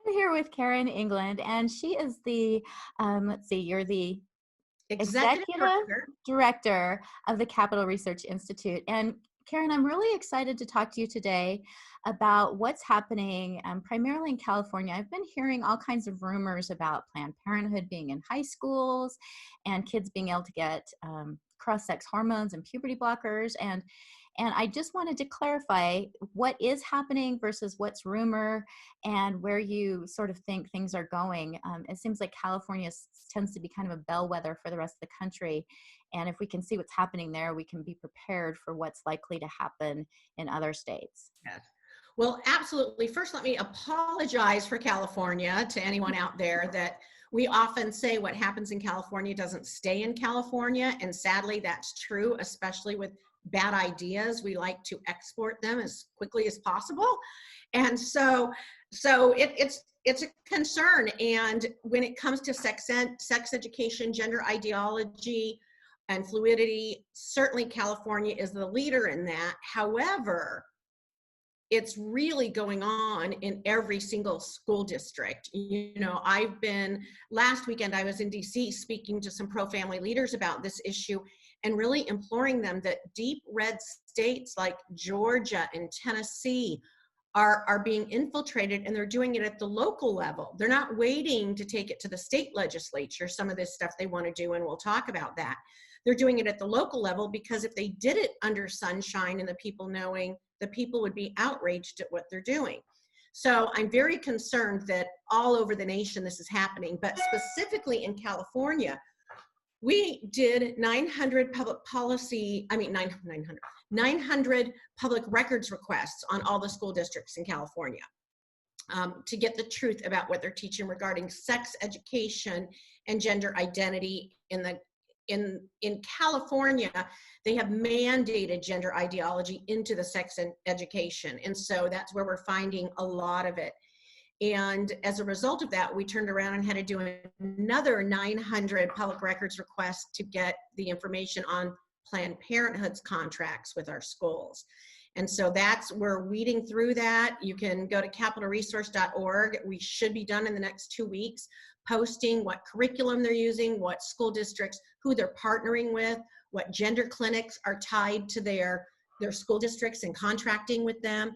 I'm here with Karen England, and she is the, let's see, you're the Executive executive director. director of the Capital Research Institute. And Karen, I'm really excited to talk to you today about what's happening primarily in California. I've been hearing all kinds of rumors about Planned Parenthood being in high schools and kids being able to get cross-sex hormones and puberty blockers. And I just wanted to clarify what is happening versus what's rumor and where you sort of think things are going. It seems like California tends to be kind of a bellwether for the rest of the country. And if we can see what's happening there, we can be prepared for what's likely to happen in other states. Yes. Well, absolutely. First, let me apologize for California to anyone out there that we often say what happens in California doesn't stay in California. And sadly, that's true, especially with bad ideas. We like to export them as quickly as possible. And so it's a concern. And when it comes to sex education, gender ideology, and fluidity, certainly California is the leader in that. However, it's really going on in every single school district. You know, last weekend I was in DC speaking to some pro-family leaders about this issue and really imploring them that deep red states like Georgia and Tennessee are being infiltrated, and they're doing it at the local level. They're not waiting to take it to the state legislature, some of this stuff they want to do, and we'll talk about that. They're doing it at the local level because if they did it under sunshine and the people knowing, the people would be outraged at what they're doing. So I'm very concerned that all over the nation this is happening, but specifically in California, we did 900 public records requests on all the school districts in California to get the truth about what they're teaching regarding sex education and gender identity. In California, they have mandated gender ideology into the sex education. And so that's where we're finding a lot of it. And as a result of that, we turned around and had to do another 900 public records requests to get the information on Planned Parenthood's contracts with our schools. And so we're weeding through that. You can go to capitalresource.org. We should be done in the next 2 weeks, posting what curriculum they're using, what school districts, who they're partnering with, what gender clinics are tied to their school districts and contracting with them.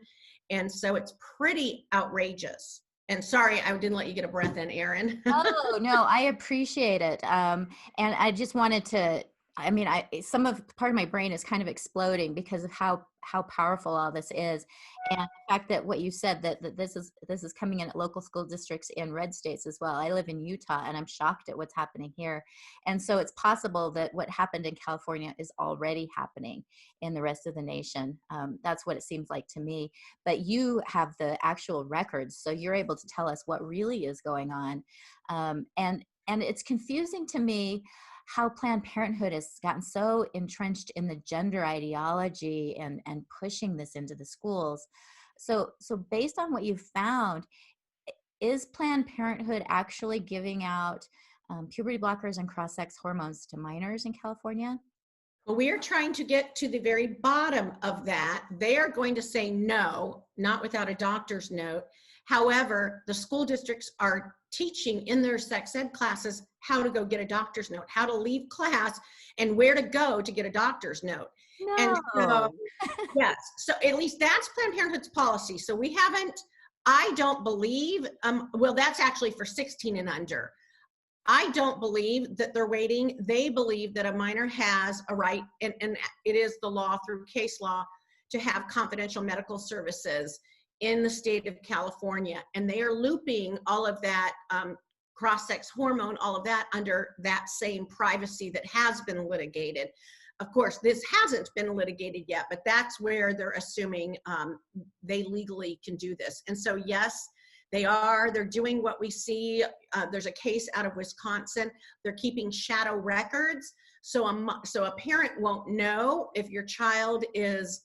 And so it's pretty outrageous. And sorry, I didn't let you get a breath in, Erin. Oh, no, I appreciate it. And I just wanted to, part of my brain is kind of exploding because of how powerful all this is. And the fact that what you said, that this is coming in at local school districts in red states as well. I live in Utah and I'm shocked at what's happening here. And so it's possible that what happened in California is already happening in the rest of the nation. That's what it seems like to me. But you have the actual records, so you're able to tell us what really is going on. And it's confusing to me how Planned Parenthood has gotten so entrenched in the gender ideology and pushing this into the schools. So based on what you've found, is Planned Parenthood actually giving out puberty blockers and cross-sex hormones to minors in California? Well, we are trying to get to the very bottom of that. They are going to say no, not without a doctor's note. However, the school districts are teaching in their sex ed classes how to go get a doctor's note, how to leave class, and where to go to get a doctor's note. No. And so, yes, so at least that's Planned Parenthood's policy. So we haven't, I don't believe, well, that's actually for 16 and under. I don't believe that they're waiting. They believe that a minor has a right, and it is the law through case law, to have confidential medical services in the state of California. And they are looping all of that cross-sex hormone, all of that under that same privacy that has been litigated. Of course, this hasn't been litigated yet, but that's where they're assuming they legally can do this. And so, yes, they're doing what we see. There's a case out of Wisconsin. They're keeping shadow records. So a parent won't know if your child is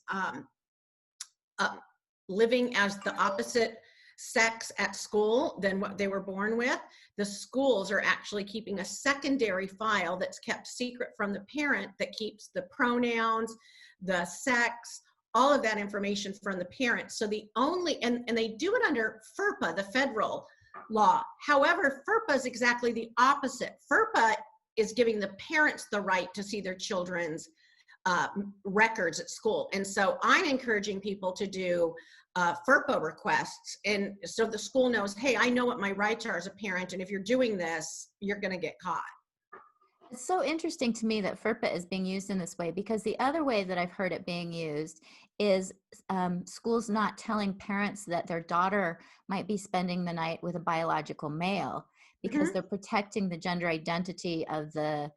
living as the opposite sex at school than what they were born with. The schools are actually keeping a secondary file that's kept secret from the parent that keeps the pronouns, the sex, all of that information from the parent. So the only, and they do it under FERPA, the federal law. However, FERPA is exactly the opposite. FERPA is giving the parents the right to see their children's records at school. And so I'm encouraging people to do FERPA requests. And so the school knows, hey, I know what my rights are as a parent. And if you're doing this, you're going to get caught. It's so interesting to me that FERPA is being used in this way, because the other way that I've heard it being used is schools not telling parents that their daughter might be spending the night with a biological male, because they're protecting the gender identity of a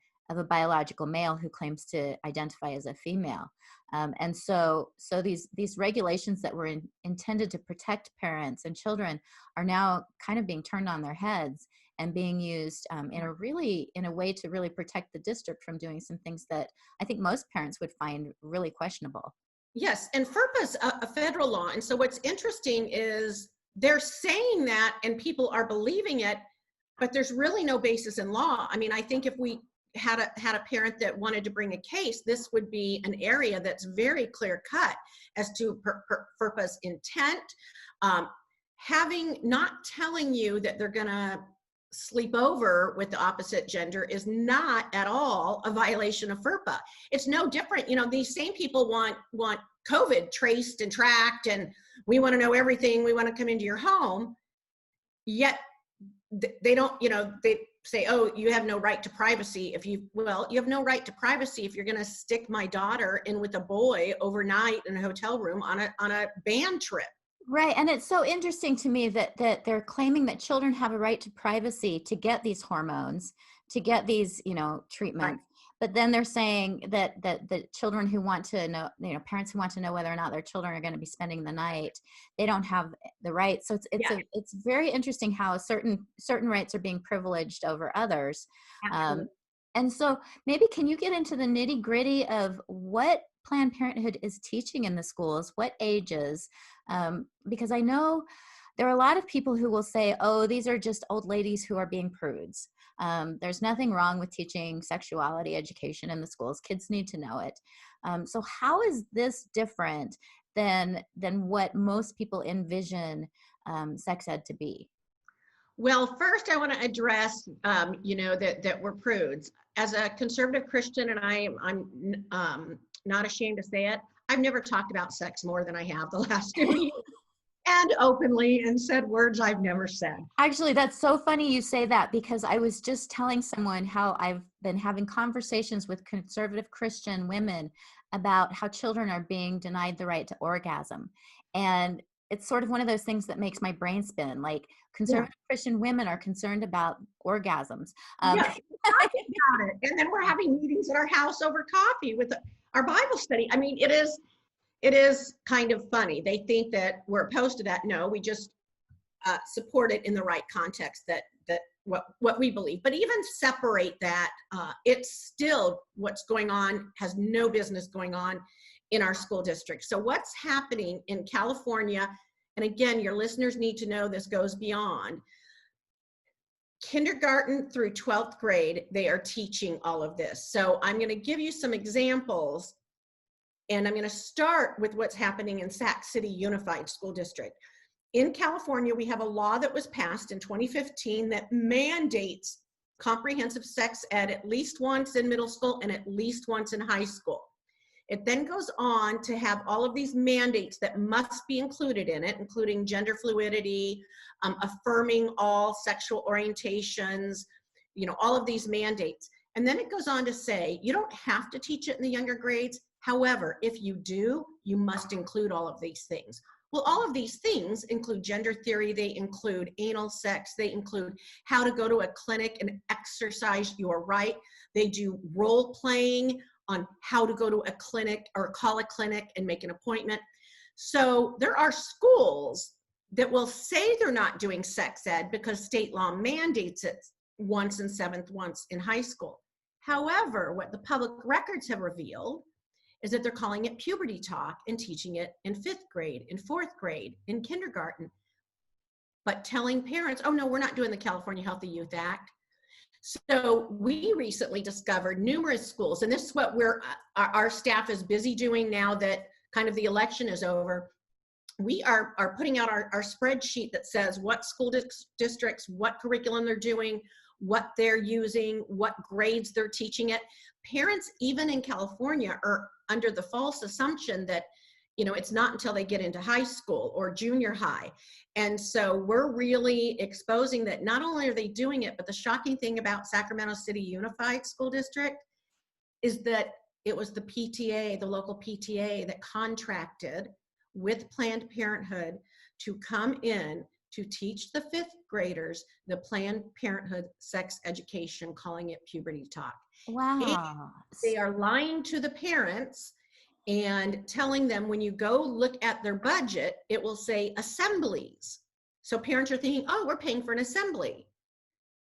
biological male who claims to identify as a female. And so these regulations that were intended to protect parents and children are now kind of being turned on their heads and being used in a way to really protect the district from doing some things that I think most parents would find really questionable. Yes, and FERPA is a federal law. And so what's interesting is they're saying that and people are believing it, but there's really no basis in law. I mean, I think if we had a parent that wanted to bring a case, this would be an area that's very clear cut as to FERPA's intent. Not telling you that they're gonna sleep over with the opposite gender is not at all a violation of FERPA. It's no different. You know, these same people want COVID traced and tracked, and we want to know everything. We want to come into your home, yet they don't, they say, oh, you have no right to privacy. You have no right to privacy if you're going to stick my daughter in with a boy overnight in a hotel room on a band trip. Right. And it's so interesting to me that they're claiming that children have a right to privacy to get these hormones, to get these, treatments. Right. But then they're saying that the children who want to know, parents who want to know whether or not their children are going to be spending the night, they don't have the right. So it's very interesting how certain rights are being privileged over others. And so maybe can you get into the nitty gritty of what Planned Parenthood is teaching in the schools, what ages? Because I know there are a lot of people who will say, oh, these are just old ladies who are being prudes. There's nothing wrong with teaching sexuality education in the schools. Kids need to know it. So how is this different than what most people envision sex ed to be? Well, first I want to address, that we're prudes. As a conservative Christian, and I'm not ashamed to say it, I've never talked about sex more than I have the last 2 years. And openly, and said words I've never said. Actually, that's so funny you say that, because I was just telling someone how I've been having conversations with conservative Christian women about how children are being denied the right to orgasm. And it's sort of one of those things that makes my brain spin. Like, conservative Christian women are concerned about orgasms. Talking about it. And then we're having meetings at our house over coffee with our Bible study. I mean, it is kind of funny. They think that we're opposed to that. No, we just support it in the right context, that what we believe. But even separate that, it's still what's going on, has no business going on in our school district. So what's happening in California, and again, your listeners need to know this goes beyond kindergarten through 12th grade, they are teaching all of this. So I'm going to give you some examples. And I'm going to start with what's happening in Sac City Unified School District. In California, we have a law that was passed in 2015 that mandates comprehensive sex ed at least once in middle school and at least once in high school. It then goes on to have all of these mandates that must be included in it, including gender fluidity, affirming all sexual orientations, all of these mandates. And then it goes on to say, you don't have to teach it in the younger grades. However, if you do, you must include all of these things. Well, all of these things include gender theory, they include anal sex, they include how to go to a clinic and exercise your right. They do role playing on how to go to a clinic or call a clinic and make an appointment. So there are schools that will say they're not doing sex ed because state law mandates it once in seventh, once in high school. However, what the public records have revealed is that they're calling it puberty talk and teaching it in 5th grade, in 4th grade, in kindergarten, but telling parents, oh no, we're not doing the California Healthy Youth Act. So we recently discovered numerous schools, and this is what our staff is busy doing now that kind of the election is over. we are putting out our spreadsheet that says what school districts, what curriculum they're doing, what they're using, what grades they're teaching it. Parents, even in California, are under the false assumption that, you know, it's not until they get into high school or junior high. And so we're really exposing that not only are they doing it, but the shocking thing about Sacramento City Unified School District is that it was the PTA, the local PTA, that contracted with Planned Parenthood to come in to teach the fifth graders the Planned Parenthood sex education, calling it puberty talk. And Wow. they are lying to the parents and telling them, when you go look at their budget, it will say assemblies. So parents are thinking, oh, we're paying for an assembly.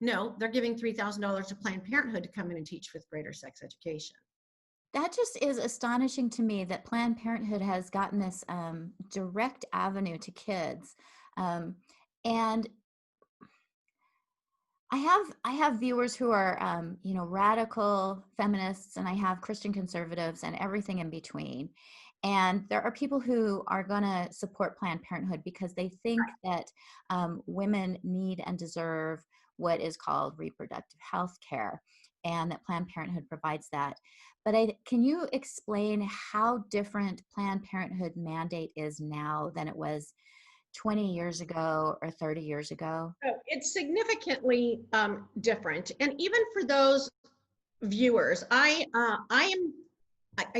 No, they're giving $3,000 to Planned Parenthood to come in and teach fifth grader sex education. That just is astonishing to me that Planned Parenthood has gotten this direct avenue to kids. And I have viewers who are, you know, radical feminists, and I have Christian conservatives and everything in between. And there are people who are going to support Planned Parenthood because they think that women need and deserve what is called reproductive health care, and that Planned Parenthood provides that. But can you explain how different Planned Parenthood mandate is now than it was 20 years ago or 30 years ago? So it's significantly different. And even for those viewers, I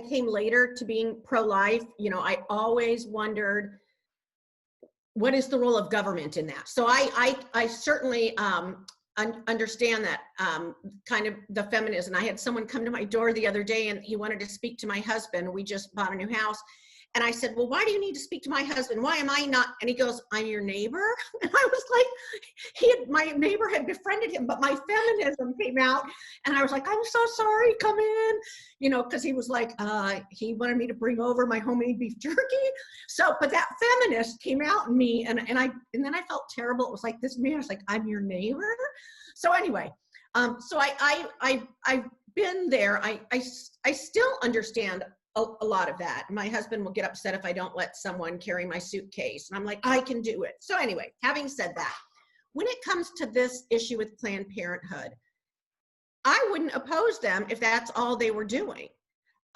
came later to being pro-life. You know, I always wondered, what is the role of government in that? So I certainly understand that kind of the feminism. I had someone come to my door the other day and he wanted to speak to my husband. We just bought a new house. And I said, well, why do you need to speak to my husband? Why am I not? And he goes, I'm your neighbor. And I was like, my neighbor had befriended him, but my feminism came out. And I was like, I'm so sorry, come in. You know, because he was like, he wanted me to bring over my homemade beef jerky. So, but that feminist came out in me. And then I felt terrible. It was like, this man was like, I'm your neighbor. So anyway, so I've been there. I still understand a lot of that. My husband will get upset if I don't let someone carry my suitcase. And I'm like, I can do it. So anyway, having said that, when it comes to this issue with Planned Parenthood, I wouldn't oppose them if that's all they were doing.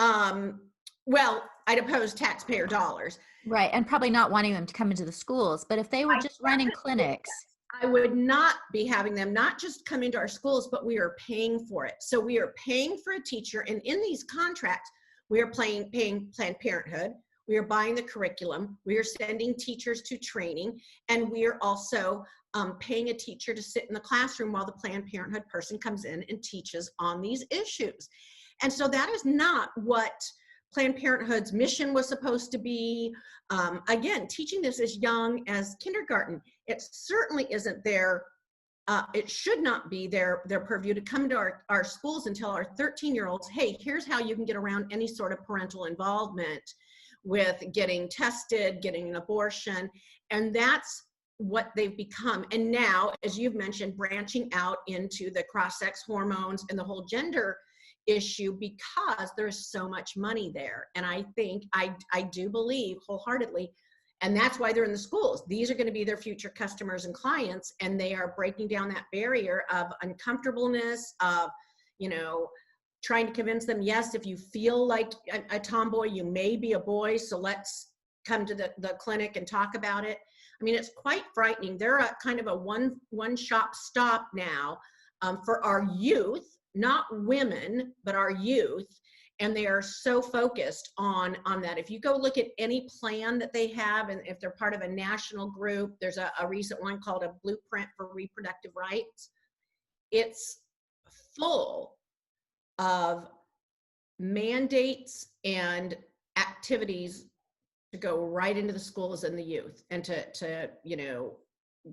Well, I'd oppose taxpayer dollars. Right, and probably not wanting them to come into the schools, but if they were just running clinics. I would not be having them not just come into our schools, but we are paying for it. So we are paying for a teacher, and in these contracts, we are paying Planned Parenthood. We are buying the curriculum. We are sending teachers to training. And we are also paying a teacher to sit in the classroom while the Planned Parenthood person comes in and teaches on these issues. And so that is not what Planned Parenthood's mission was supposed to be. Again, teaching this as young as kindergarten. It certainly isn't it should not be their purview to come to our schools and tell our 13-year-olds, hey, here's how you can get around any sort of parental involvement with getting tested, getting an abortion. And that's what they've become. And now, as you've mentioned, branching out into the cross-sex hormones and the whole gender issue, because there's so much money there. And I think, I do believe wholeheartedly, and that's why they're in the schools. These are going to be their future customers and clients, and they are breaking down that barrier of uncomfortableness, of, you know, trying to convince them, yes, if you feel like a tomboy, you may be a boy, so let's come to the clinic and talk about it. I mean, it's quite frightening. They're a kind of a one-shop stop now for our youth, not women, but our youth. And they are so focused on that. If you go look at any plan that they have, and if they're part of a national group, there's a recent one called a Blueprint for Reproductive Rights. It's full of mandates and activities to go right into the schools and the youth, and to you know,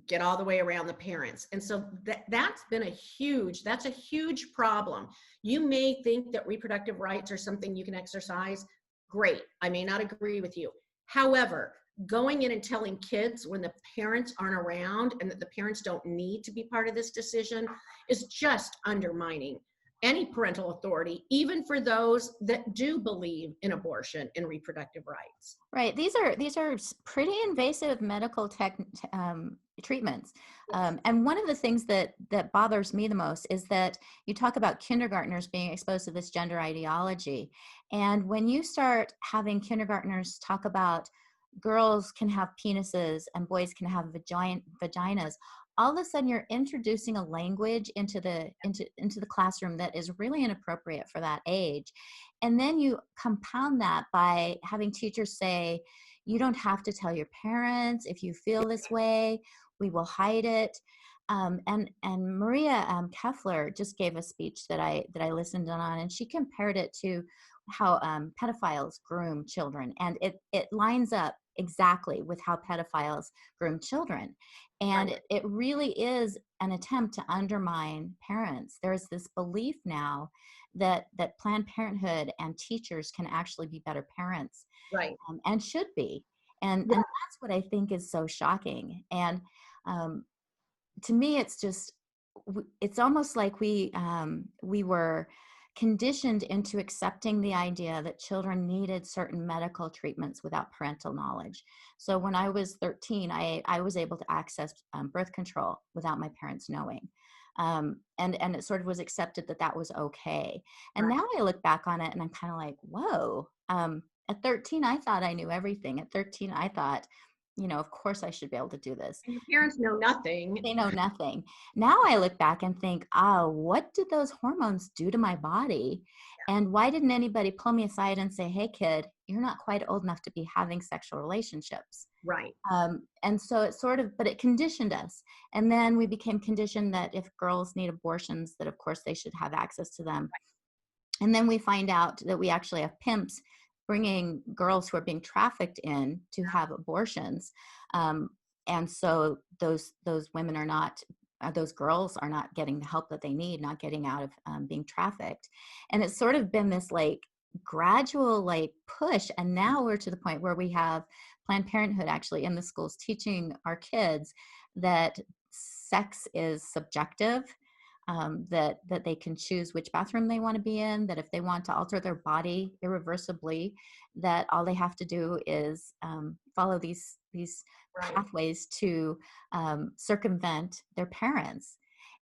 get all the way around the parents. And so that's a huge problem. You may think that reproductive rights are something you can exercise. Great. I may not agree with you. However, going in and telling kids when the parents aren't around and that the parents don't need to be part of this decision is just undermining. any parental authority, even for those that do believe in abortion and reproductive rights. Right. These are pretty invasive medical treatments. Yes. And one of the things that bothers me the most is that you talk about kindergartners being exposed to this gender ideology. And when you start having kindergartners talk about girls can have penises and boys can have vaginas, all of a sudden you're introducing a language into the classroom that is really inappropriate for that age. And then you compound that by having teachers say, you don't have to tell your parents if you feel this way, we will hide it. And Maria Keffler just gave a speech that I listened on, and she compared it to how pedophiles groom children, and it lines up exactly with how pedophiles groom children. And Right. it really is an attempt to undermine parents. There's this belief now that Planned Parenthood and teachers can actually be better parents, Right. and should be. And that's what I think is so shocking. And um, to me, it's just it's almost like we were conditioned into accepting the idea that children needed certain medical treatments without parental knowledge. So when I was 13, I was able to access birth control without my parents knowing. And it sort of was accepted that that was okay. And Right. now I look back on it and I'm kind of like, whoa. At 13, I thought I knew everything. At 13, I thought, of course I should be able to do this. And your parents know nothing. They know nothing. Now I look back and think, oh, what did those hormones do to my body? And why didn't anybody pull me aside and say, hey, kid, you're not quite old enough to be having sexual relationships? Right. And so it sort of, but it conditioned us. And then we became conditioned that if girls need abortions, that of course they should have access to them. And then we find out that we actually have pimps bringing girls who are being trafficked in to have abortions. Um, and so those women are not, those girls are not getting the help that they need, not getting out of being trafficked. And it's sort of been this like gradual like push. And now we're to the point where we have Planned Parenthood actually in the schools teaching our kids that sex is subjective, that they can choose which bathroom they want to be in, that if they want to alter their body irreversibly, that all they have to do is follow these Right. pathways to circumvent their parents.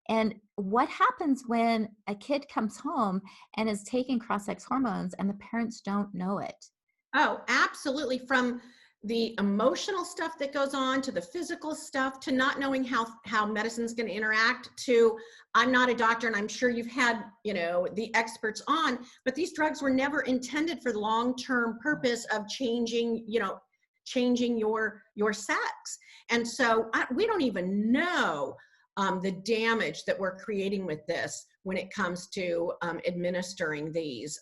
And what happens when a kid comes home and is taking cross-sex hormones and the parents don't know it? Oh, absolutely. From the emotional stuff that goes on to the physical stuff to not knowing how medicine's going to interact to I'm not a doctor and I'm sure you've had, the experts on, but these drugs were never intended for the long-term purpose of changing your sex. And so we don't even know the damage that we're creating with this when it comes to administering these.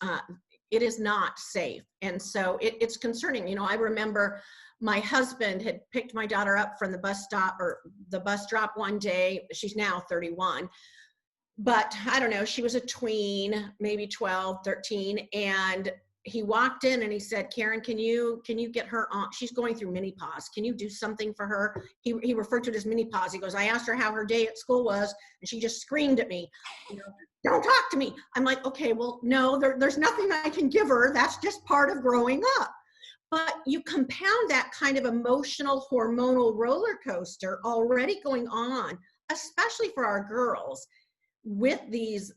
It is not safe. And so it's concerning. I remember my husband had picked my daughter up from the bus stop or the bus drop one day. She's now 31. But I don't know, she was a tween, maybe 12, 13. And he walked in and he said, Karen, can you get her on? She's going through menopause. Can you do something for her? He referred to it as menopause. He goes, I asked her how her day at school was, and she just screamed at me, don't talk to me. I'm like, okay, well, no, there's nothing I can give her. That's just part of growing up. But you compound that kind of emotional hormonal roller coaster already going on, especially for our girls, with these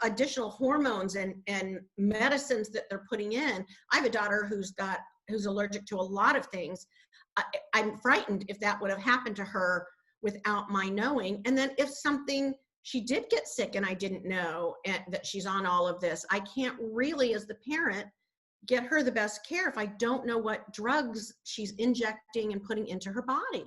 additional hormones and medicines that they're putting in. I have a daughter who's allergic to a lot of things. I'm frightened if that would have happened to her without my knowing. And then if she did get sick and I didn't know that she's on all of this, I can't really, as the parent, get her the best care if I don't know what drugs she's injecting and putting into her body.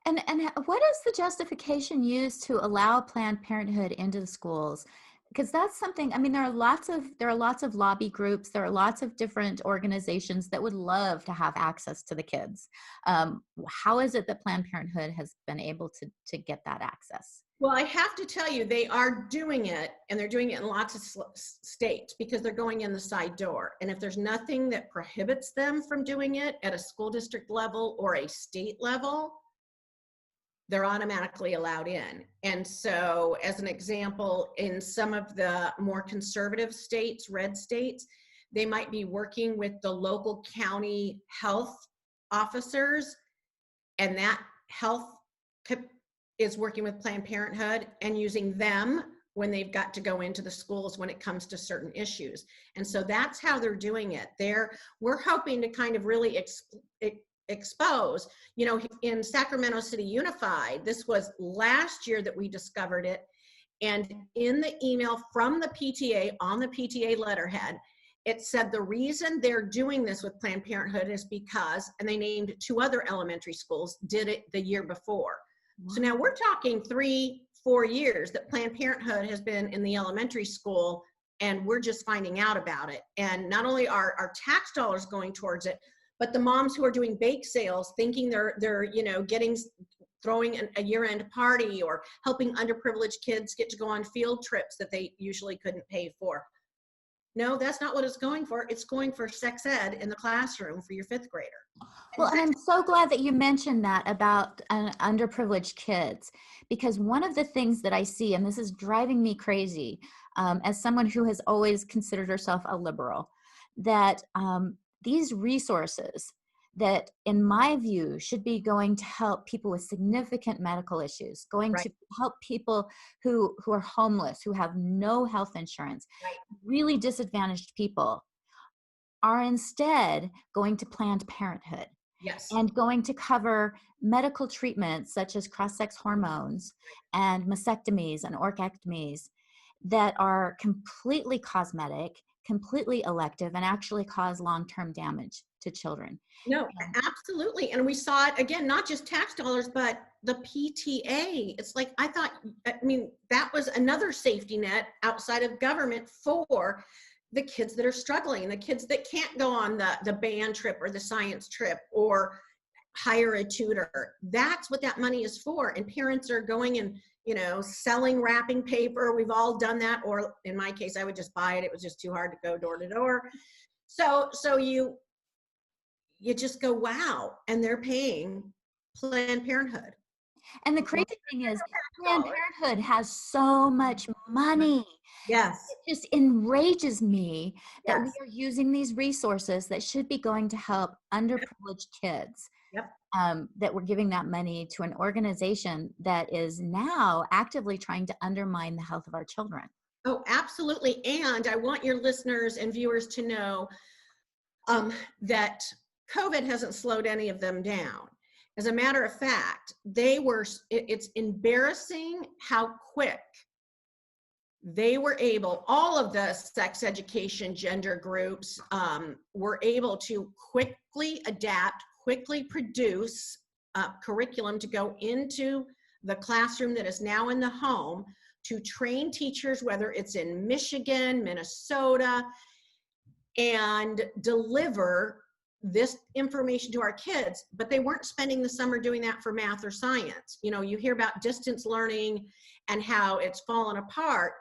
And what is the justification used to allow Planned Parenthood into the schools? Because that's something, I mean, there are lots of lobby groups, there are lots of different organizations that would love to have access to the kids. How is it that Planned Parenthood has been able to get that access? Well, I have to tell you, they are doing it, and they're doing it in lots of states because they're going in the side door. And if there's nothing that prohibits them from doing it at a school district level or a state level, they're automatically allowed in. And so, as an example, in some of the more conservative states, red states, they might be working with the local county health officers, and that health is working with Planned Parenthood and using them when they've got to go into the schools when it comes to certain issues. And so that's how they're doing it. We're hoping to kind of really expose, you know, in Sacramento City Unified, this was last year that we discovered it. And in the email from the PTA, on the PTA letterhead, it said the reason they're doing this with Planned Parenthood is because, and they named 2 other elementary schools, did it the year before. Wow. So now we're talking 3-4 years that Planned Parenthood has been in the elementary school, and we're just finding out about it. And not only are our tax dollars going towards it, but the moms who are doing bake sales thinking they're you know, throwing a year-end party or helping underprivileged kids get to go on field trips that they usually couldn't pay for. No, that's not what it's going for. It's going for sex ed in the classroom for your 5th grader. Well, and I'm so glad that you mentioned that about underprivileged kids, because one of the things that I see, and this is driving me crazy, as someone who has always considered herself a liberal, that these resources that, in my view, should be going to help people with significant medical issues, going Right. to help people who are homeless, who have no health insurance, Right. really disadvantaged people, are instead going to Planned Parenthood. Yes. And going to cover medical treatments such as cross-sex hormones and mastectomies and orchiectomies that are completely cosmetic, completely elective, and actually cause long-term damage to children. No, absolutely. And we saw it again, not just tax dollars, but the PTA. It's like, I mean, that was another safety net outside of government for the kids that are struggling, the kids that can't go on the band trip or the science trip or hire a tutor. That's what that money is for. And parents are going and, you know, selling wrapping paper. We've all done that. Or in my case, I would just buy it. It was just too hard to go door to door. So you just go, wow. And they're paying Planned Parenthood. And the crazy thing is, Planned Parenthood has so much money. Yes. It just enrages me that we Yes. are using these resources that should be going to help underprivileged kids. Yep. That we're giving that money to an organization that is now actively trying to undermine the health of our children. Oh, absolutely. And I want your listeners and viewers to know that COVID hasn't slowed any of them down. As a matter of fact, it's embarrassing how quick they were able, all of the sex education gender groups were able to quickly adapt, quickly produce curriculum to go into the classroom that is now in the home to train teachers, whether it's in Michigan, Minnesota, and deliver this information to our kids. But they weren't spending the summer doing that for math or science. You know, you hear about distance learning and how it's fallen apart.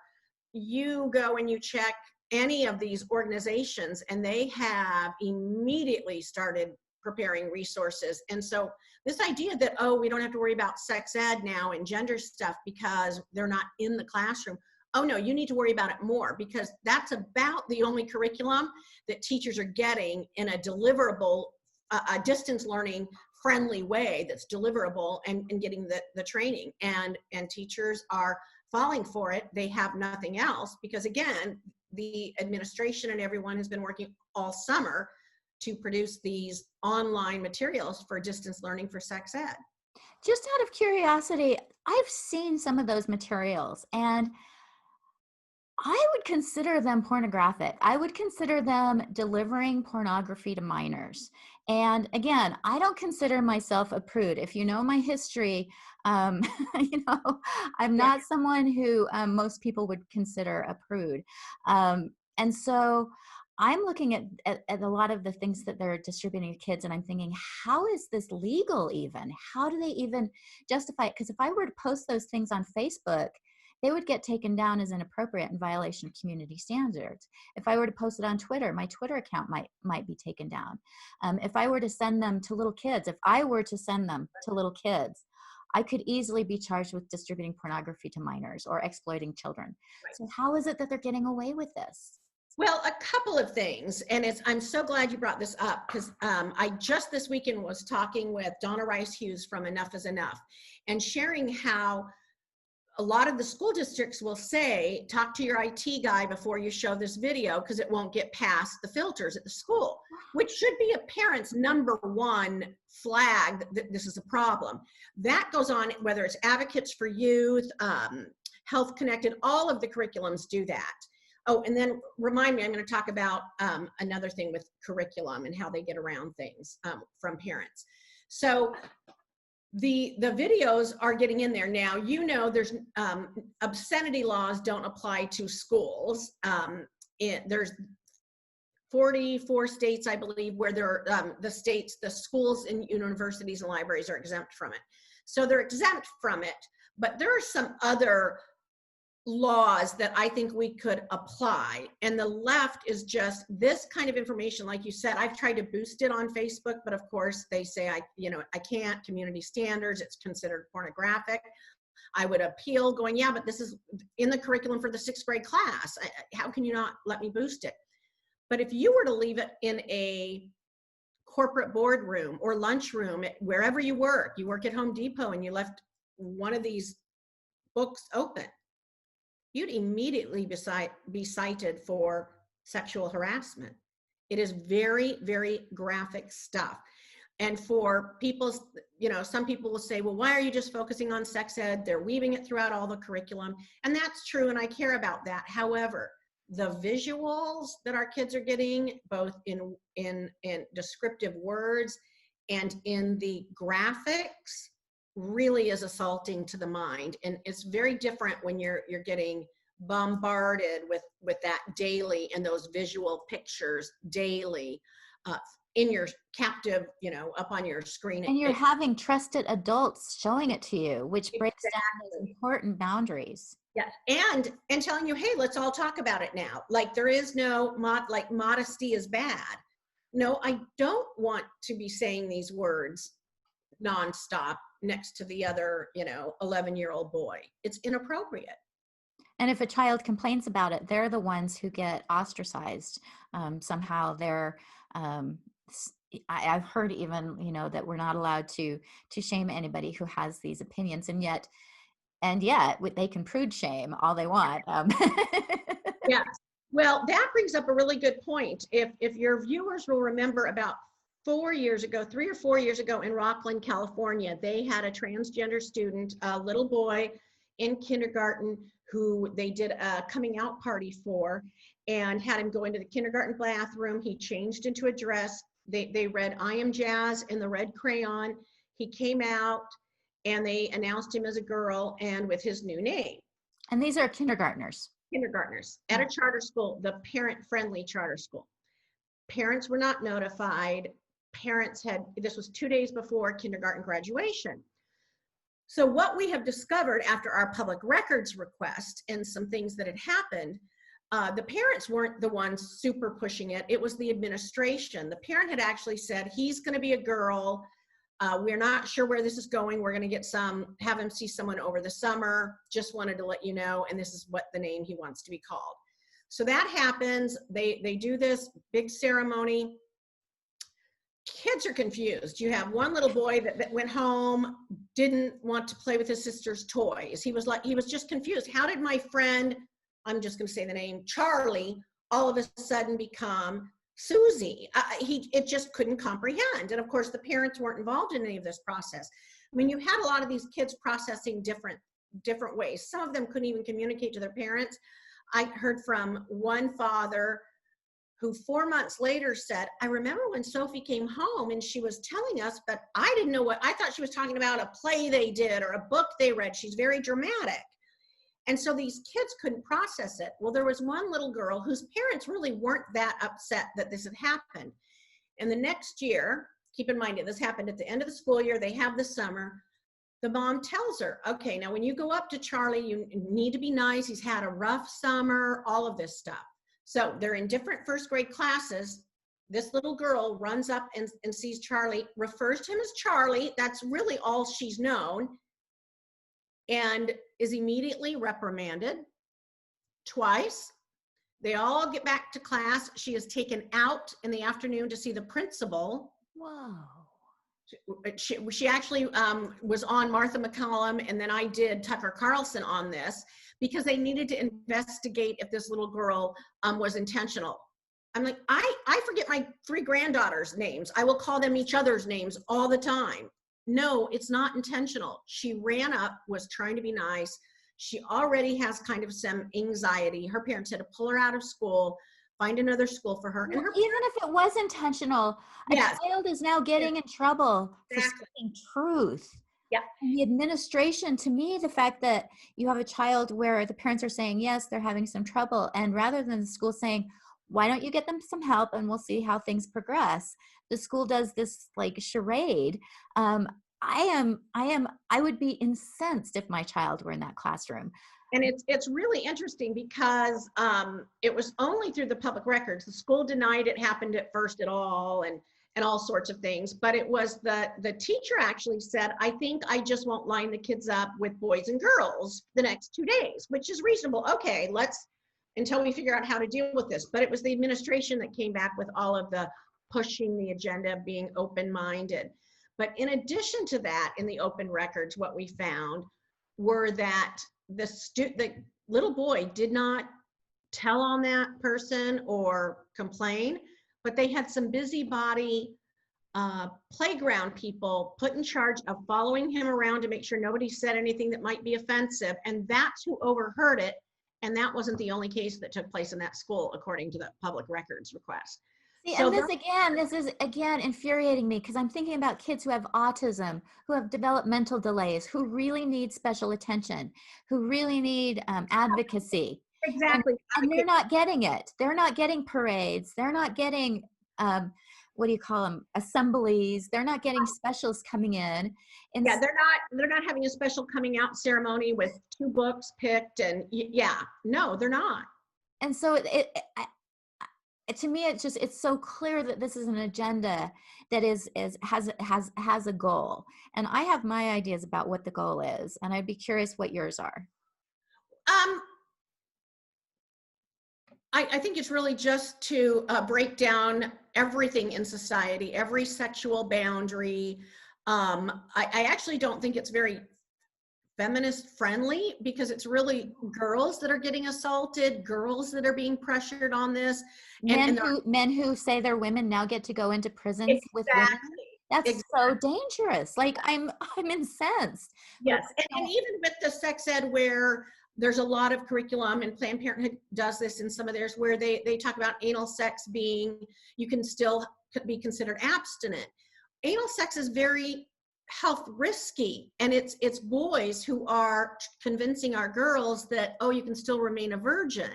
You go and you check any of these organizations and they have immediately started preparing resources. And so this idea that, oh, we don't have to worry about sex ed now and gender stuff because they're not in the classroom. Oh no, you need to worry about it more, because that's about the only curriculum that teachers are getting in a deliverable, a distance learning friendly way that's deliverable and getting the training. And teachers are falling for it. They have nothing else because, again, the administration and everyone has been working all summer to produce these online materials for distance learning for sex ed. Just out of curiosity, I've seen some of those materials and I would consider them pornographic. I would consider them delivering pornography to minors. And again, I don't consider myself a prude. If you know my history, you know, I'm not someone who most people would consider a prude. And so I'm looking at a lot of the things that they're distributing to kids, and I'm thinking, how is this legal even? How do they even justify it? Because if I were to post those things on Facebook, they would get taken down as inappropriate in violation of community standards. If I were to post it on Twitter, my Twitter account might be taken down. If I were to send them to little kids, I could easily be charged with distributing pornography to minors or exploiting children. Right. So how is it that they're getting away with this? Well, a couple of things, and I'm so glad you brought this up, because I just this weekend was talking with Donna Rice Hughes from Enough is Enough, and sharing how a lot of the school districts will say, talk to your IT guy before you show this video because it won't get past the filters at the school, which should be a parent's number one flag that this is a problem. That goes on, whether it's Advocates for Youth, Health Connected, all of the curriculums do that. Oh, and then remind me, I'm going to talk about another thing with curriculum and how they get around things from parents. So the videos are getting in there now. You know, there's obscenity laws don't apply to schools. There's 44 states, I believe, where the schools and universities and libraries are exempt from it. So they're exempt from it, but there are some other laws that I think we could apply. And the left is just this kind of information. Like you said, I've tried to boost it on Facebook, but of course they say I can't, community standards, it's considered pornographic. I would appeal going, yeah, but this is in the curriculum for the 6th grade class. How can you not let me boost it? But if you were to leave it in a corporate boardroom or lunchroom, wherever you work at Home Depot, and you left one of these books open, you'd immediately be cited for sexual harassment. It is very, very graphic stuff. And for people, some people will say, well, why are you just focusing on sex ed? They're weaving it throughout all the curriculum. And that's true, and I care about that. However, the visuals that our kids are getting, both in descriptive words and in the graphics, really is assaulting to the mind. And it's very different when you're getting bombarded with that daily, and those visual pictures daily in your captive, up on your screen. And you're having trusted adults showing it to you, which breaks down those important boundaries. Yes, and telling you, hey, let's all talk about it now. Like, there is no modesty is bad. No, I don't want to be saying these words nonstop next to the other, 11-year-old boy. It's inappropriate. And if a child complains about it, they're the ones who get ostracized. Somehow they're, I've heard even, that we're not allowed to shame anybody who has these opinions, and yet they can prude shame all they want. Yes. Well, that brings up a really good point. If your viewers will remember, about 3 or 4 years ago in Rockland, California, they had a transgender student, a little boy in kindergarten, who they did a coming out party for, and had him go into the kindergarten bathroom. He changed into a dress. They read I Am Jazz in the red crayon. He came out and they announced him as a girl and with his new name. And these are kindergartners At a charter school, the parent-friendly charter school. Parents were not notified. This was 2 days before kindergarten graduation. So what we have discovered after our public records request and some things that had happened, the parents weren't the ones super pushing it. It was the administration. The parent had actually said, he's going to be a girl. We're not sure where this is going. We're going to have him see someone over the summer. Just wanted to let you know, and this is what the name he wants to be called. So that happens. They do this big ceremony. Kids are confused. You have one little boy that went home, didn't want to play with his sister's toys. He was just confused. How did my friend, I'm just going to say the name, Charlie, all of a sudden become Susie? It just couldn't comprehend. And of course, the parents weren't involved in any of this process. I mean, you had a lot of these kids processing different ways. Some of them couldn't even communicate to their parents. I heard from one father who 4 months later said, I remember when Sophie came home and she was telling us, but I didn't know I thought she was talking about a play they did or a book they read. She's very dramatic. And so these kids couldn't process it. Well, there was one little girl whose parents really weren't that upset that this had happened. And the next year, keep in mind, this happened at the end of the school year, they have the summer. The mom tells her, okay, now when you go up to Charlie, you need to be nice. He's had a rough summer, all of this stuff. So they're in different first grade classes. This little girl runs up and sees Charlie, refers to him as Charlie. That's really all she's known. and is immediately reprimanded twice. They all get back to class. She is taken out in the afternoon to see the principal. Whoa. She actually was on Martha McCallum, and then I did Tucker Carlson on this because they needed to investigate if this little girl was intentional. I'm like, I forget my 3 granddaughters' names. I will call them each other's names all the time. No, it's not intentional. She ran up, was trying to be nice. She already has kind of some anxiety. Her parents had to pull her out of school, find another school for her. Well, And her, even if it was intentional, a yes, child is now getting in trouble for exactly. speaking truth. Yeah. And the administration, to me, the fact that you have a child where the parents are saying, yes, they're having some trouble. And rather than the school saying, why don't you get them some help and we'll see how things progress, the school does this like charade. I would be incensed if my child were in that classroom. And it's really interesting because it was only through the public records. The school denied it happened at first at all, and all sorts of things. But it was the teacher actually said, I think I just won't line the kids up with boys and girls the next 2 days, which is reasonable. Okay, let's, until we figure out how to deal with this. But it was the administration that came back with all of the pushing the agenda, being open-minded. But in addition to that, in the open records, what we found were that the little boy did not tell on that person or complain, but they had some busybody playground people put in charge of following him around to make sure nobody said anything that might be offensive, and that's who overheard it. And that wasn't the only case that took place in that school, according to the public records request. See, So and this is again infuriating me because I'm thinking about kids who have autism, who have developmental delays, who really need special attention, who really need advocacy. exactly. And they're not getting it. They're not getting parades. They're not getting, what do you call them, assemblies. They're not getting specials coming in. And Yeah, they're not having a special coming out ceremony with 2 books picked, and yeah, no, they're not. and so to me, it's so clear that this is an agenda that has a goal. And I have my ideas about what the goal is, and I'd be curious what yours are. Um, I think it's really just to break down everything in society, every sexual boundary. I actually don't think it's very feminist friendly because it's really girls that are getting assaulted, girls that are being pressured on this. Men who say they're women now get to go into prisons with women. Exactly. That's Exactly. so dangerous. Like I'm incensed. Yes, and even with the sex ed where there's a lot of curriculum, and Planned Parenthood does this in some of theirs, where they talk about anal sex being, you can still be considered abstinent. Anal sex is very health risky, and it's boys who are convincing our girls that, oh, you can still remain a virgin.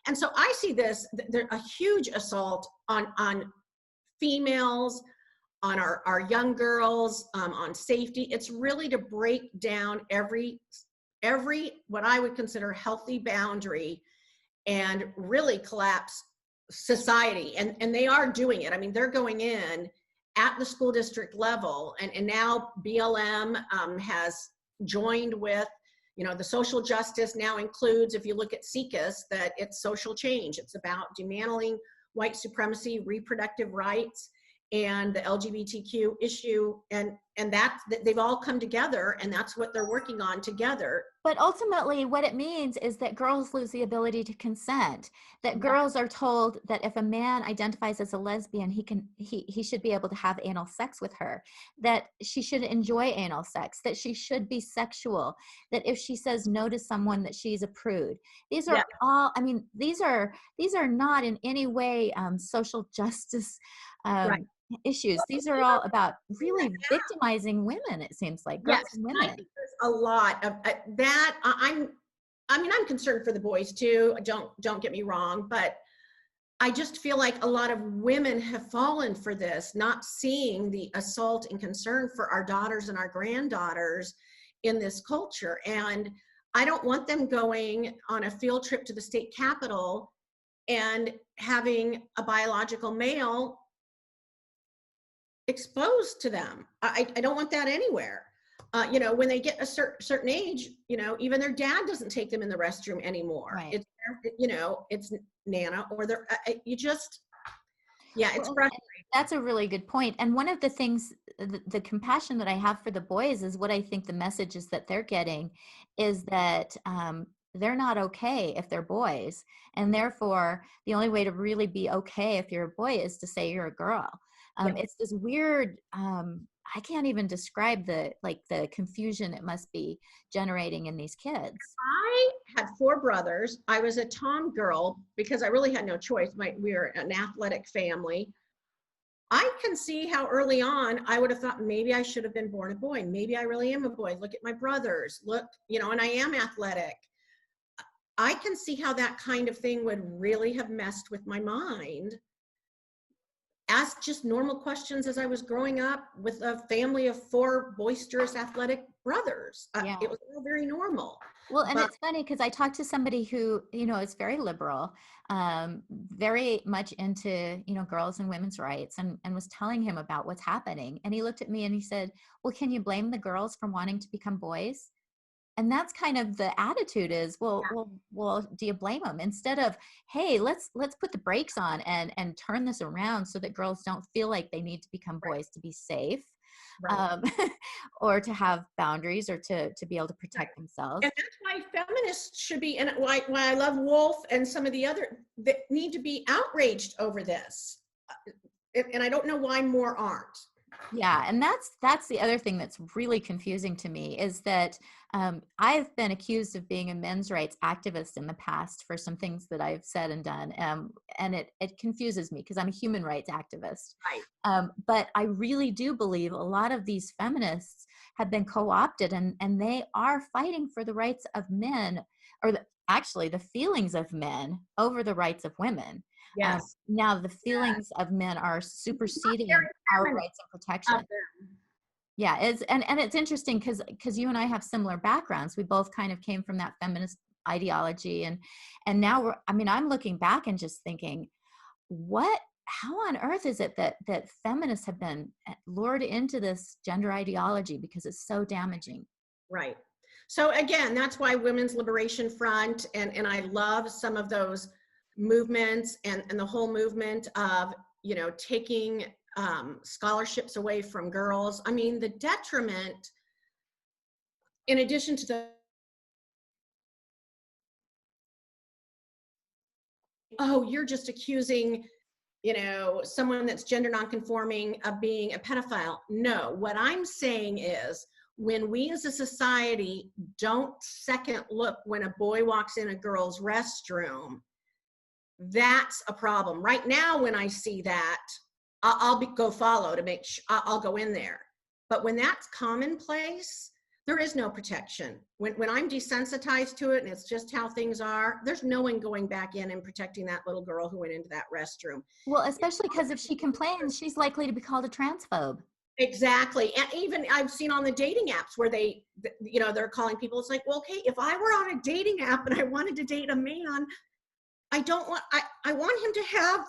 And so I see this, there's a huge assault on females, on our young girls, on safety. It's really to break down every what I would consider healthy boundary and really collapse society. And they are doing it. I mean, they're going in at the school district level, and now BLM has joined with, the social justice now includes, if you look at CICUS, that it's social change. It's about dismantling white supremacy, reproductive rights, and the LGBTQ issue, and that they've all come together, and that's what they're working on together. But ultimately, what it means is that girls lose the ability to consent. That girls are told that if a man identifies as a lesbian, he should be able to have anal sex with her. That she should enjoy anal sex. That she should be sexual. That if she says no to someone, that she's a prude. These are all. I mean, these are not in any way social justice Right. issues. These are all about really victimizing women. It seems like girls and women. I think there's a lot of that. I'm concerned for the boys too. Don't get me wrong, but I just feel like a lot of women have fallen for this, not seeing the assault and concern for our daughters and our granddaughters in this culture. And I don't want them going on a field trip to the state capitol and having a biological male exposed to them. I don't want that anywhere. when they get a certain age, even their dad doesn't take them in the restroom anymore. Right. It's Nana or they're, you just, yeah, it's Well, frustrating. that's a really good point. And one of the things, the compassion that I have for the boys is what I think the messages that they're getting is that they're not okay if they're boys. And therefore, the only way to really be okay if you're a boy is to say you're a girl. Yeah. It's this weird, I can't even describe the confusion it must be generating in these kids. I had 4 brothers. I was a Tom girl because I really had no choice. We were an athletic family. I can see how early on I would have thought maybe I should have been born a boy. Maybe I really am a boy. Look at my brothers. Look, and I am athletic. I can see how that kind of thing would really have messed with my mind. Asked just normal questions as I was growing up with a family of 4 boisterous athletic brothers. Yeah. It was all very normal. Well, and But it's funny because I talked to somebody who, is very liberal, very much into, girls and women's rights and was telling him about what's happening. And he looked at me and he said, well, can you blame the girls for wanting to become boys? And that's kind of the attitude is, well, do you blame them? Instead of, hey, let's put the brakes on and turn this around so that girls don't feel like they need to become boys to be safe. right. Or to have boundaries or to be able to protect themselves. And that's why feminists should be, and why I love Wolf and some of the other that need to be outraged over this. And I don't know why more aren't. Yeah, and that's the other thing that's really confusing to me is that I've been accused of being a men's rights activist in the past for some things that I've said and done, and it confuses me because I'm a human rights activist. Right. But I really do believe a lot of these feminists have been co-opted, and they are fighting for the rights of men, or actually the feelings of men over the rights of women. Yes. Now the feelings of men are superseding our rights and protection. Yeah, and it's interesting because you and I have similar backgrounds. We both kind of came from that feminist ideology, and now I'm looking back and just thinking, how on earth is it that feminists have been lured into this gender ideology because it's so damaging? Right. So again, that's why Women's Liberation Front and I love some of those movements and the whole movement of, taking scholarships away from girls. I mean, the detriment, in addition to you're just accusing, someone that's gender nonconforming of being a pedophile. No, what I'm saying is when we as a society don't second look when a boy walks in a girl's restroom, that's a problem. Right now, when I see that, I'll go follow to make sure I'll go in there. But when that's commonplace, there is no protection. When I'm desensitized to it and it's just how things are, there's no one going back in and protecting that little girl who went into that restroom. Well, especially because if she complains, she's likely to be called a transphobe. Exactly. And even I've seen on the dating apps where they're calling people. It's like, well, okay, if I were on a dating app and I wanted to date a man, I want him to have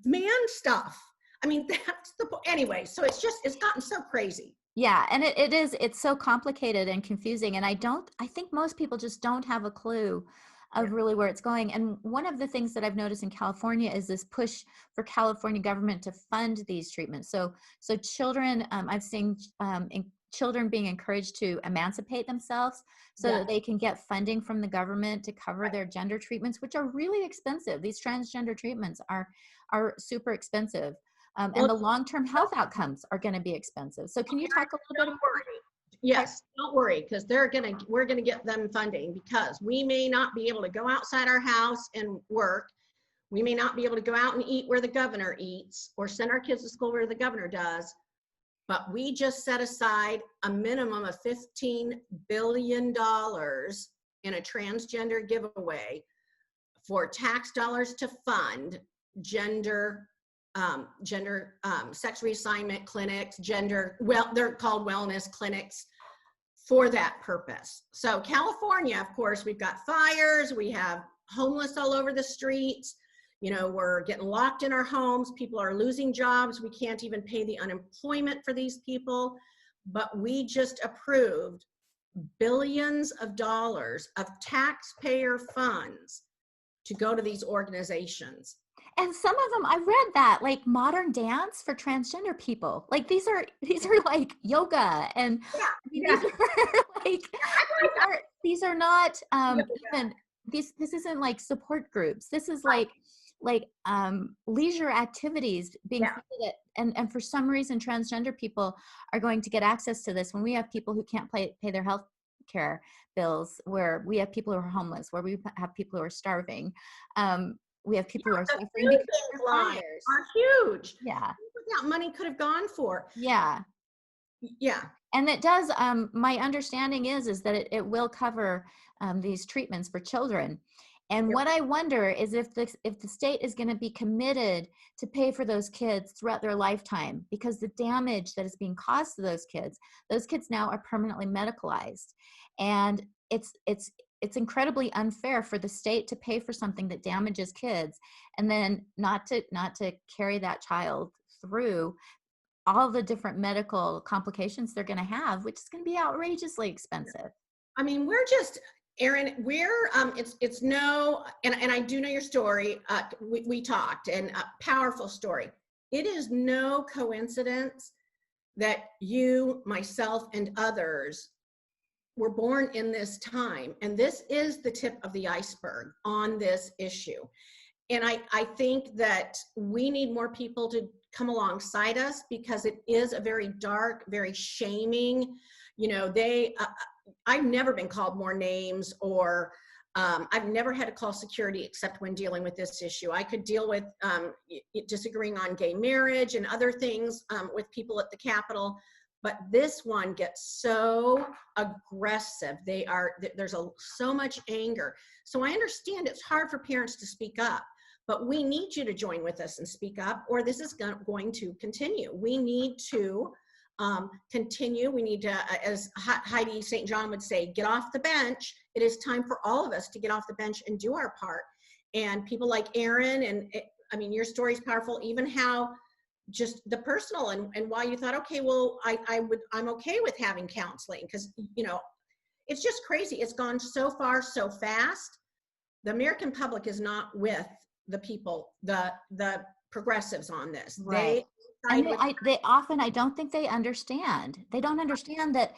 man stuff. I mean, that's the point. Anyway, so it's gotten so crazy. Yeah, and it's so complicated and confusing. And I think most people just don't have a clue of really where it's going. And one of the things that I've noticed in California is this push for California government to fund these treatments. So children, I've seen children being encouraged to emancipate themselves so that they can get funding from the government to cover their gender treatments, which are really expensive. These transgender treatments are super expensive. And the long-term health outcomes are going to be expensive. So can you talk a little bit about that? Yes, don't worry, because we're going to get them funding, because we may not be able to go outside our house and work. We may not be able to go out and eat where the governor eats or send our kids to school where the governor does. But we just set aside a minimum of $15 billion in a transgender giveaway for tax dollars to fund sex reassignment clinics, they're called wellness clinics for that purpose. So California, of course, we've got fires, we have homeless all over the streets, we're getting locked in our homes, people are losing jobs, we can't even pay the unemployment for these people. but we just approved billions of dollars of taxpayer funds to go to these organizations. And some of them, I read that, like modern dance for transgender people. Like these are like yoga, and Yeah, I mean, yeah. these are like these are not even this isn't like support groups. This is like leisure activities being Yeah. funded at, and for some reason transgender people are going to get access to this when we have people who can't pay their health care bills, where we have people who are homeless, where we have people who are starving. We have people who are The suffering food because bank they're lines fires. are huge. Yeah, What that money could have gone for. yeah. Yeah. And it does, my understanding is that it will cover these treatments for children. And Yep. what I wonder is if the state is going to be committed to pay for those kids throughout their lifetime, because the damage that is being caused to those kids now are permanently medicalized. And it's incredibly unfair for the state to pay for something that damages kids and then not to carry that child through all the different medical complications they're going to have, which is going to be outrageously expensive. I mean, we're just, Erin, we're, it's no, and I do know your story. We talked, and a powerful story. It is no coincidence that you, myself, and others were born in this time. And this is the tip of the iceberg on this issue. And I think that we need more people to come alongside us, because it is a very dark, very shaming, I've never been called more names, or I've never had to call security except when dealing with this issue. I could deal with disagreeing on gay marriage and other things with people at the Capitol, but this one gets so aggressive. There's so much anger. So I understand it's hard for parents to speak up, but we need you to join with us and speak up, or this is going to continue. We need to continue. We need to, as Heidi St. John would say, get off the bench. It is time for all of us to get off the bench and do our part. And people like Erin, and I mean, your story is powerful, even how just the personal and why you thought, okay, well, I'm okay with having counseling, because, it's just crazy. It's gone so far, so fast. The American public is not with the people, the progressives on this. Right. And they often, I don't think they understand. They don't understand that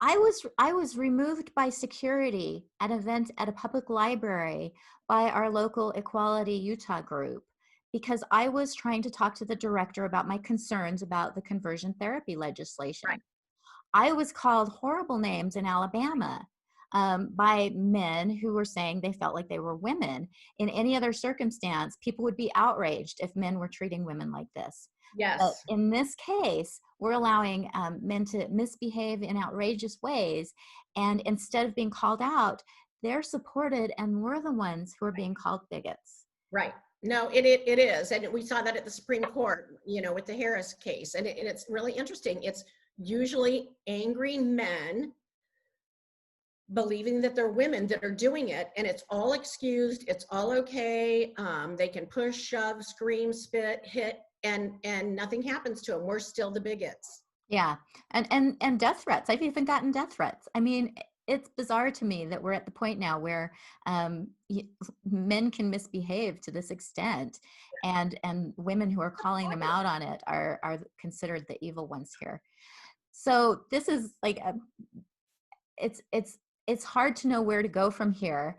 I was removed by security at an event at a public library by our local Equality Utah group, because I was trying to talk to the director about my concerns about the conversion therapy legislation. Right. I was called horrible names in Alabama by men who were saying they felt like they were women. In any other circumstance, people would be outraged if men were treating women like this. Yes. But in this case, we're allowing men to misbehave in outrageous ways. And instead of being called out, they're supported, and we're the ones who are being called bigots. Right. No, it is. And we saw that at the Supreme Court, with the Harris case. And it's really interesting. It's usually angry men believing that they're women that are doing it, and it's all excused. It's all okay. They can push, shove, scream, spit, hit, and nothing happens to them. We're still the bigots. Yeah. And death threats. I've even gotten death threats. I mean, it's bizarre to me that we're at the point now where men can misbehave to this extent, and women who are calling them out on it are considered the evil ones here. So this is like it's hard to know where to go from here.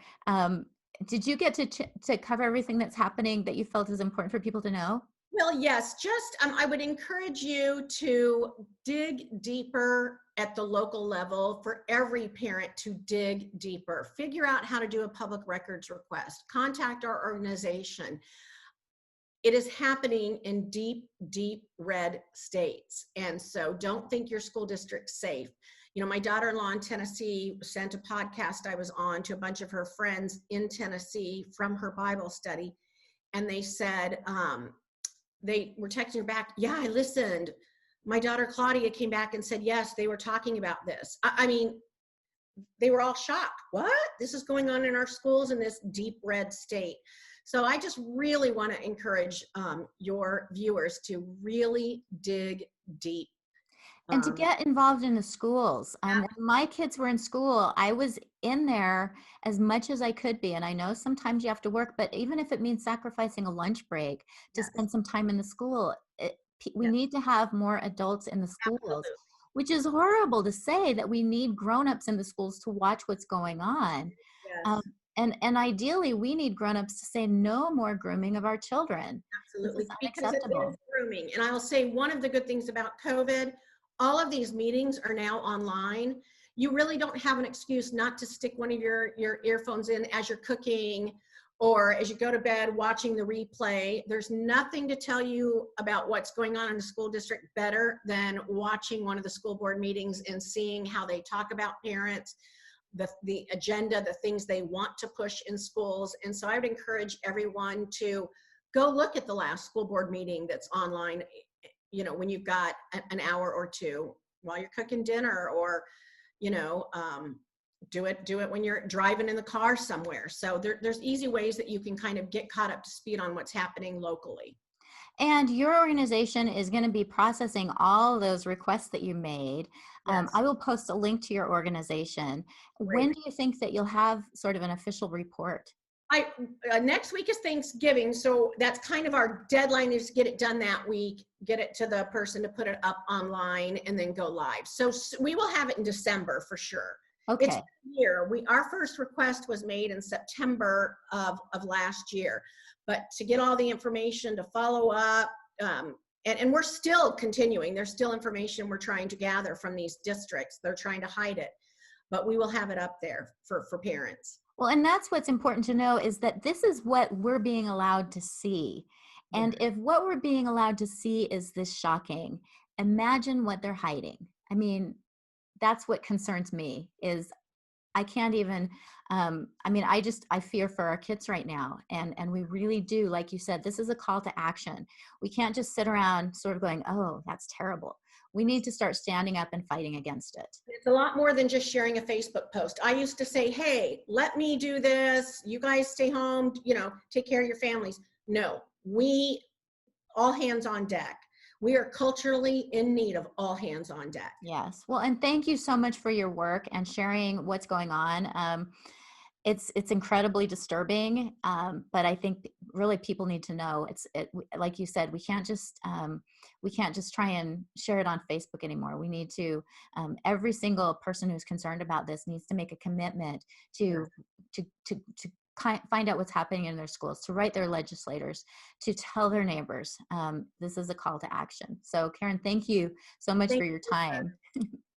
Did you get to cover everything that's happening that you felt is important for people to know? Well, yes, just I would encourage you to dig deeper at the local level, for every parent to dig deeper, figure out how to do a public records request, contact our organization. It is happening in deep, deep red states. And so don't think your school district's safe. My daughter-in-law in Tennessee sent a podcast I was on to a bunch of her friends in Tennessee from her Bible study. And they said, they were texting her back, yeah, I listened. My daughter Claudia came back and said, yes, they were talking about this. I mean, they were all shocked. What? This is going on in our schools in this deep red state. So I just really want to encourage your viewers to really dig deep. And to Um, get involved in the schools. yeah, When my kids were in school, I was in there as much as I could be. And I know sometimes you have to work, but even if it means sacrificing a lunch break to yes, spend some time in the school, we yes, need to have more adults in the schools, absolutely. which is horrible to say that we need grown-ups in the schools to watch what's going on. Um, Yes. and ideally, we need grown-ups to say no more grooming of our children. This is Absolutely, because it is unacceptable. grooming. And I'll say one of the good things about COVID, all of these meetings are now online. You really don't have an excuse not to stick one of your earphones in as you're cooking or as you go to bed watching the replay. There's nothing to tell you about what's going on in the school district better than watching one of the school board meetings and seeing how they talk about parents, the agenda, the things they want to push in schools. And so I would encourage everyone to go look at the last school board meeting that's online, when you've got an hour or two while you're cooking dinner, or, you know, um, do it when you're driving in the car somewhere. So there's easy ways that you can kind of get caught up to speed on what's happening locally. And your organization is going to be processing all those requests that you made. Yes, I will post a link to your organization. When great. do you think that you'll have sort of an official report? I Next week is Thanksgiving, so that's kind of our deadline, is to get it done that week, get it to the person to put it up online, and then go live. So we will have it in December for sure. It's Okay. year. Our first request was made in September of last year, but to get all the information to follow up, and we're still continuing. There's still information we're trying to gather from these districts. They're trying to hide it, but we will have it up there for parents. Well, and that's what's important to know is that this is what we're being allowed to see. Yeah. And if what we're being allowed to see is this shocking, imagine what they're hiding. I mean, that's what concerns me is I can't even, I fear for our kids right now. And we really do, like you said, this is a call to action. We can't just sit around sort of going, oh, that's terrible. We need to start standing up and fighting against it. It's a lot more than just sharing a Facebook post. I used to say, hey, let me do this. You guys stay home, take care of your families. No, we all hands on deck. We are culturally in need of all hands on deck. Yes. Well, and thank you so much for your work and sharing what's going on. It's incredibly disturbing, but I think really people need to know. Like you said, we can't just try and share it on Facebook anymore. We need to every single person who's concerned about this needs to make a commitment to find out what's happening in their schools, to write their legislators, to tell their neighbors. This is a call to action. So, Karen, thank you so much Thank for your you. time.